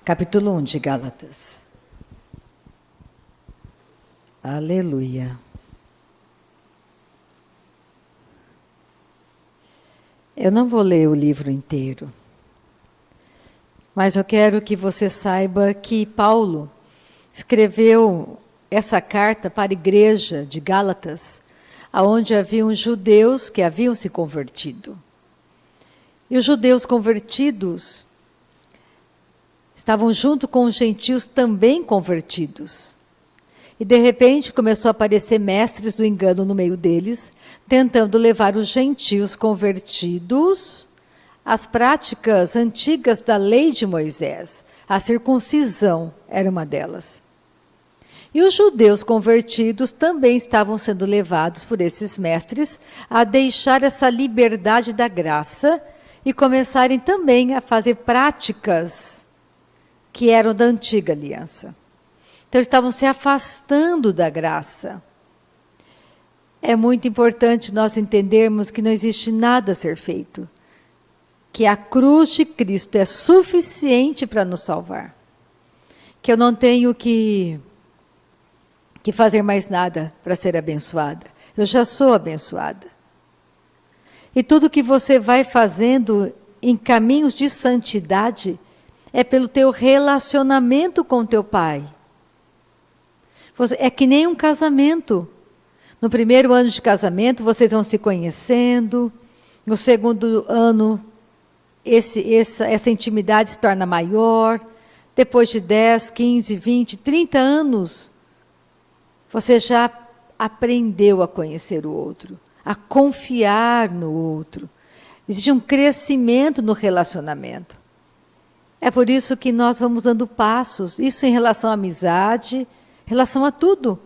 Capítulo 1 de Gálatas. Aleluia. Eu não vou ler o livro inteiro, mas eu quero que você saiba que Paulo escreveu essa carta para a igreja de Gálatas, onde haviam judeus que haviam se convertido. E os judeus convertidos estavam junto com os gentios também convertidos. E de repente começou a aparecer mestres do engano no meio deles, tentando levar os gentios convertidos às práticas antigas da lei de Moisés. A circuncisão era uma delas. E os judeus convertidos também estavam sendo levados por esses mestres a deixar essa liberdade da graça e começarem também a fazer práticas que eram da antiga aliança. Então, eles estavam se afastando da graça. É muito importante nós entendermos que não existe nada a ser feito, que a cruz de Cristo é suficiente para nos salvar, que eu não tenho que fazer mais nada para ser abençoada. Eu já sou abençoada. E tudo que você vai fazendo em caminhos de santidade é pelo teu relacionamento com teu Pai. É que nem um casamento. No primeiro ano de casamento, vocês vão se conhecendo. No segundo ano, essa intimidade se torna maior. Depois de 10, 15, 20, 30 anos, você já aprendeu a conhecer o outro, a confiar no outro. Existe um crescimento no relacionamento. É por isso que nós vamos dando passos, isso em relação à amizade, em relação a tudo.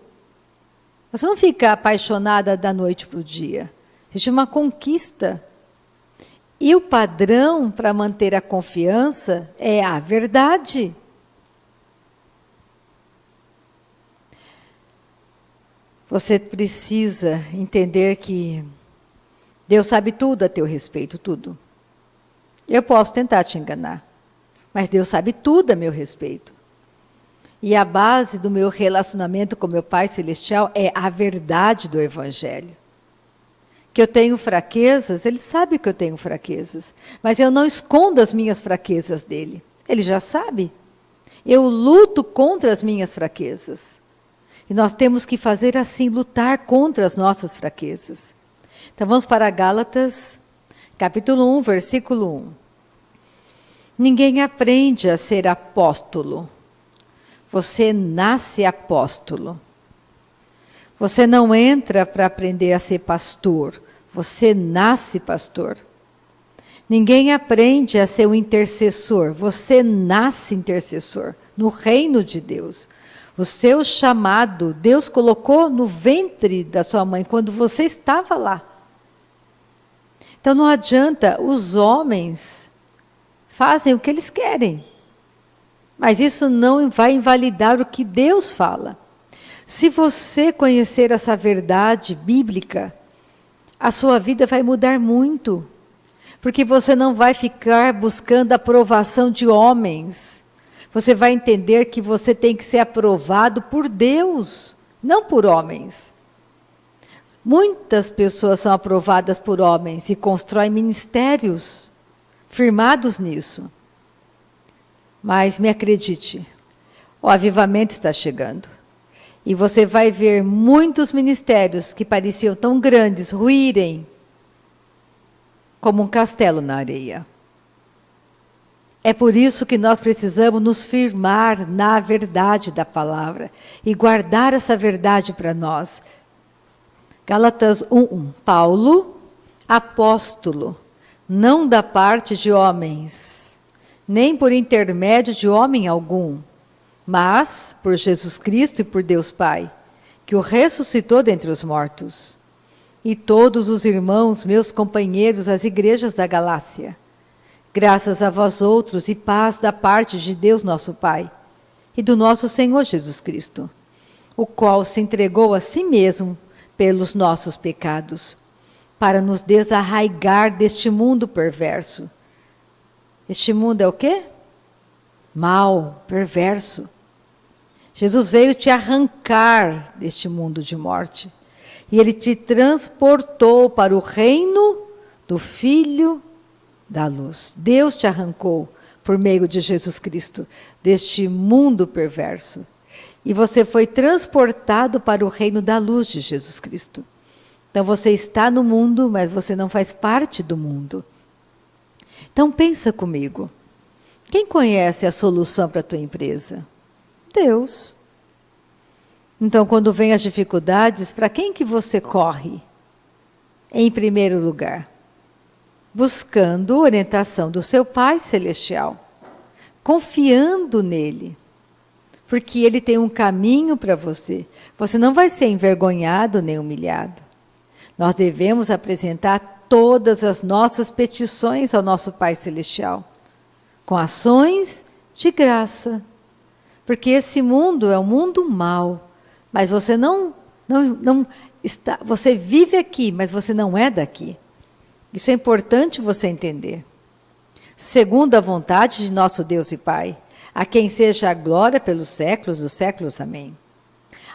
Você não fica apaixonada da noite para o dia. Existe uma conquista. E o padrão para manter a confiança é a verdade. Você precisa entender que Deus sabe tudo a teu respeito, tudo. Eu posso tentar te enganar, mas Deus sabe tudo a meu respeito. E a base do meu relacionamento com meu Pai Celestial é a verdade do Evangelho. Que eu tenho fraquezas, Ele sabe que eu tenho fraquezas, mas eu não escondo as minhas fraquezas dele. Ele já sabe. Eu luto contra as minhas fraquezas. E nós temos que fazer assim, lutar contra as nossas fraquezas. Então vamos para Gálatas, capítulo 1, versículo 1. Ninguém aprende a ser apóstolo. Você nasce apóstolo. Você não entra para aprender a ser pastor. Você nasce pastor. Ninguém aprende a ser um intercessor. Você nasce intercessor no reino de Deus. O seu chamado, Deus colocou no ventre da sua mãe, quando você estava lá. Então não adianta, os homens fazem o que eles querem. Mas isso não vai invalidar o que Deus fala. Se você conhecer essa verdade bíblica, a sua vida vai mudar muito. Porque você não vai ficar buscando a aprovação de homens. Você vai entender que você tem que ser aprovado por Deus, não por homens. Muitas pessoas são aprovadas por homens e constroem ministérios firmados nisso. Mas me acredite, o avivamento está chegando. E você vai ver muitos ministérios que pareciam tão grandes ruírem como um castelo na areia. É por isso que nós precisamos nos firmar na verdade da palavra e guardar essa verdade para nós. Gálatas 1:1. Paulo, apóstolo, não da parte de homens, nem por intermédio de homem algum, mas por Jesus Cristo e por Deus Pai, que o ressuscitou dentre os mortos. E todos os irmãos, meus companheiros, as igrejas da Galácia, graças a vós outros e paz da parte de Deus nosso Pai e do nosso Senhor Jesus Cristo, o qual se entregou a si mesmo pelos nossos pecados, para nos desarraigar deste mundo perverso. Este mundo é o quê? mau, perverso. Jesus veio te arrancar deste mundo de morte. E Ele te transportou para o reino do Filho da luz. Deus te arrancou por meio de Jesus Cristo deste mundo perverso. E você foi transportado para o reino da luz de Jesus Cristo. Então você está no mundo, mas você não faz parte do mundo. Então pensa comigo. Quem conhece a solução para a tua empresa? Deus. Então quando vem as dificuldades, para quem que você corre? Em primeiro lugar, buscando orientação do seu Pai Celestial, confiando nele, porque Ele tem um caminho para você. Você não vai ser envergonhado nem humilhado. Nós devemos apresentar todas as nossas petições ao nosso Pai Celestial, com ações de graça, porque esse mundo é um mundo mau, mas você não está, você vive aqui, mas você não é daqui. Isso é importante você entender. Segundo a vontade de nosso Deus e Pai, a quem seja a glória pelos séculos dos séculos. Amém.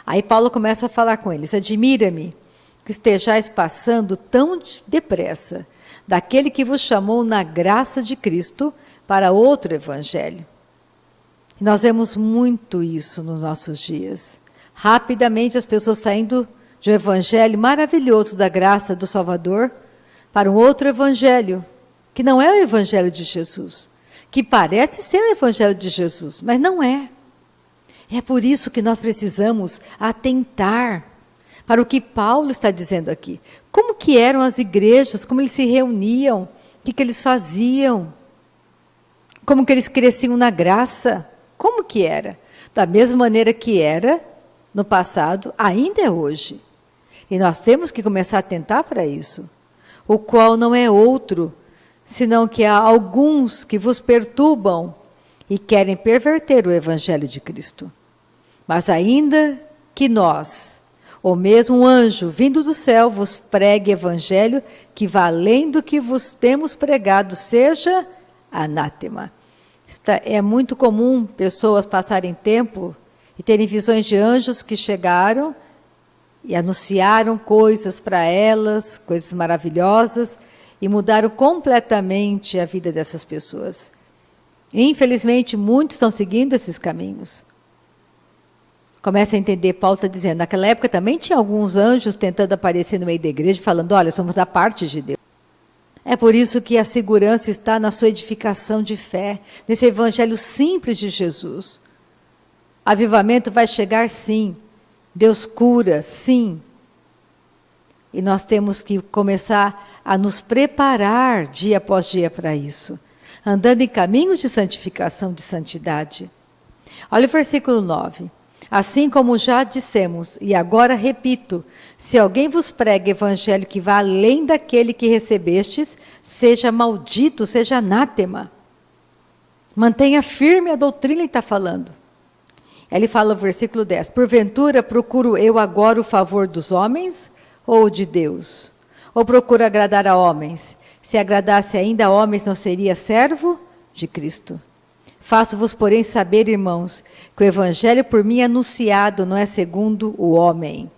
Aí Paulo começa a falar com eles: admira-me que estejais passando tão depressa daquele que vos chamou na graça de Cristo para outro evangelho. E nós vemos muito isso nos nossos dias. Rapidamente as pessoas saindo de um evangelho maravilhoso da graça do Salvador para um outro evangelho, que não é o evangelho de Jesus, que parece ser o evangelho de Jesus, mas não é. É por isso que nós precisamos atentar para o que Paulo está dizendo aqui. Como que eram as igrejas, como eles se reuniam, o que eles faziam, como que eles cresciam na graça, como que era? Da mesma maneira que era no passado, ainda é hoje. E nós temos que começar a atentar para isso. O qual não é outro, senão que há alguns que vos perturbam e querem perverter o evangelho de Cristo. Mas ainda que nós, ou mesmo um anjo vindo do céu, vos pregue evangelho que vá além do que vos temos pregado, seja anátema. É muito comum pessoas passarem tempo e terem visões de anjos que chegaram e anunciaram coisas para elas, coisas maravilhosas, e mudaram completamente a vida dessas pessoas. Infelizmente, muitos estão seguindo esses caminhos. Começa a entender, Paulo está dizendo, naquela época também tinha alguns anjos tentando aparecer no meio da igreja, falando, olha, somos da parte de Deus. É por isso que a segurança está na sua edificação de fé, nesse evangelho simples de Jesus. Avivamento vai chegar, sim. Deus cura, sim. E nós temos que começar a nos preparar dia após dia para isso, andando em caminhos de santificação, de santidade. Olha o versículo 9. Assim como já dissemos, e agora repito, se alguém vos prega evangelho que vá além daquele que recebestes, seja maldito, seja anátema. Mantenha firme a doutrina que está falando. Ele fala no versículo 10, porventura procuro eu agora o favor dos homens ou de Deus? Ou procuro agradar a homens? Se agradasse ainda a homens, não seria servo de Cristo. Faço-vos, porém, saber, irmãos, que o evangelho por mim anunciado não é segundo o homem,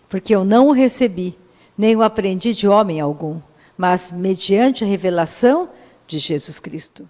porque eu não o recebi, nem o aprendi de homem algum, mas mediante a revelação de Jesus Cristo.